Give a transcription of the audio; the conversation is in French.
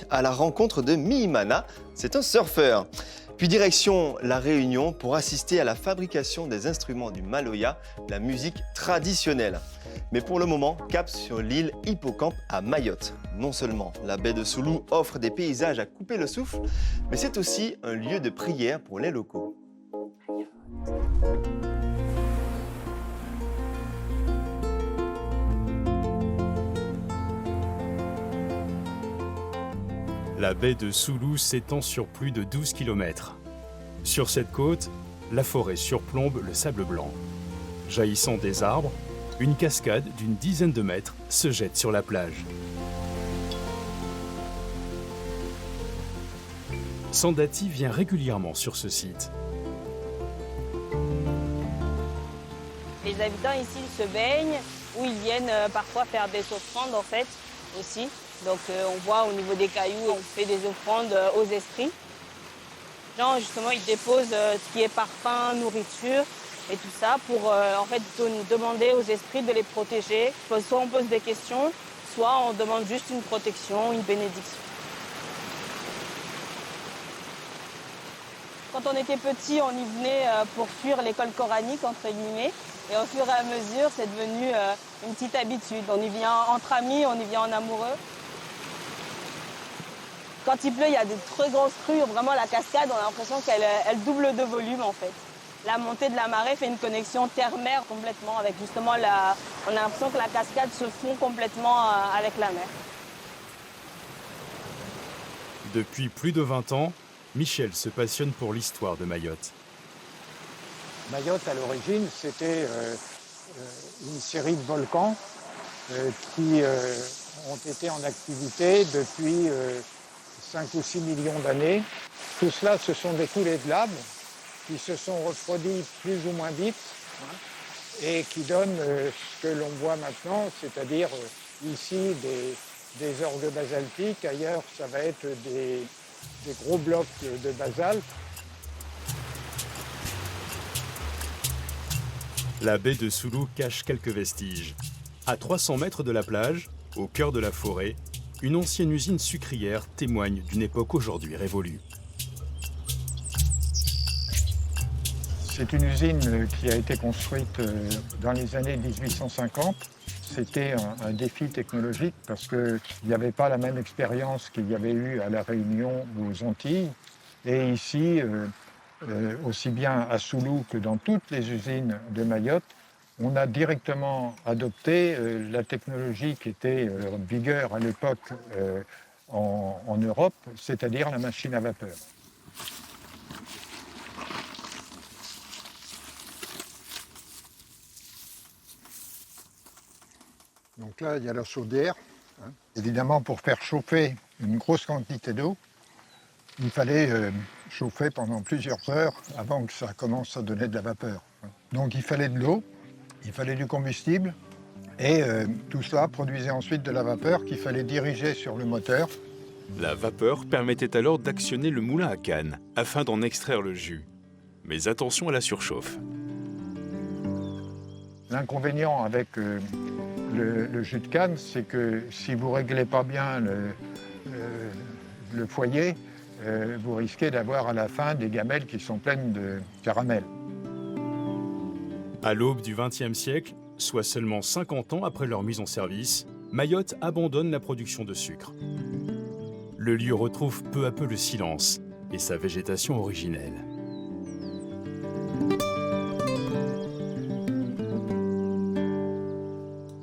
à la rencontre de Miimana, c'est un surfeur. Puis direction La Réunion pour assister à la fabrication des instruments du Maloya, la musique traditionnelle. Mais pour le moment, cap sur l'île Hippocampe à Mayotte. Non seulement la baie de Soulou offre des paysages à couper le souffle, mais c'est aussi un lieu de prière pour les locaux. La baie de Soulou s'étend sur plus de 12 km. Sur cette côte, la forêt surplombe le sable blanc. Jaillissant des arbres, une cascade d'une dizaine de mètres se jette sur la plage. Sandati vient régulièrement sur ce site. Les habitants ici ils se baignent ou ils viennent parfois faire des offrandes en fait aussi. Donc on voit au niveau des cailloux, on fait des offrandes aux esprits. Les gens justement ils déposent ce qui est parfum, nourriture et tout ça pour en fait demander aux esprits de les protéger. Soit on pose des questions, soit on demande juste une protection, une bénédiction. Quand on était petit, on y venait pour fuir l'école coranique entre guillemets. Et au fur et à mesure, c'est devenu une petite habitude. On y vient entre amis, on y vient en amoureux. Quand il pleut, il y a des très grosses crues. Vraiment, la cascade, on a l'impression qu'elle double de volume, en fait. La montée de la marée fait une connexion terre-mer complètement. Avec justement, on a l'impression que la cascade se fond complètement avec la mer. Depuis plus de 20 ans, Michel se passionne pour l'histoire de Mayotte. Mayotte, à l'origine, c'était une série de volcans qui ont été en activité depuis 5 ou 6 millions d'années. Tout cela, ce sont des coulées de lave qui se sont refroidies plus ou moins vite et qui donnent ce que l'on voit maintenant, c'est-à-dire ici des orgues basaltiques, ailleurs ça va être des gros blocs de basalte. La baie de Soulou cache quelques vestiges. À 300 mètres de la plage, au cœur de la forêt, une ancienne usine sucrière témoigne d'une époque aujourd'hui révolue. C'est une usine qui a été construite dans les années 1850. C'était un défi technologique parce qu'il n'y avait pas la même expérience qu'il y avait eu à La Réunion ou aux Antilles. Et ici, aussi bien à Soulou que dans toutes les usines de Mayotte, on a directement adopté la technologie qui était en vigueur à l'époque en Europe, c'est-à-dire la machine à vapeur. Donc là, il y a la chaudière. Évidemment, pour faire chauffer une grosse quantité d'eau, il fallait chauffer pendant plusieurs heures avant que ça commence à donner de la vapeur. Donc il fallait de l'eau, il fallait du combustible, et tout cela produisait ensuite de la vapeur qu'il fallait diriger sur le moteur. La vapeur permettait alors d'actionner le moulin à canne afin d'en extraire le jus. Mais attention à la surchauffe. L'inconvénient avec le jus de canne, c'est que si vous ne réglez pas bien le foyer, vous risquez d'avoir à la fin des gamelles qui sont pleines de caramel. À l'aube du XXe siècle, soit seulement 50 ans après leur mise en service, Mayotte abandonne la production de sucre. Le lieu retrouve peu à peu le silence et sa végétation originelle.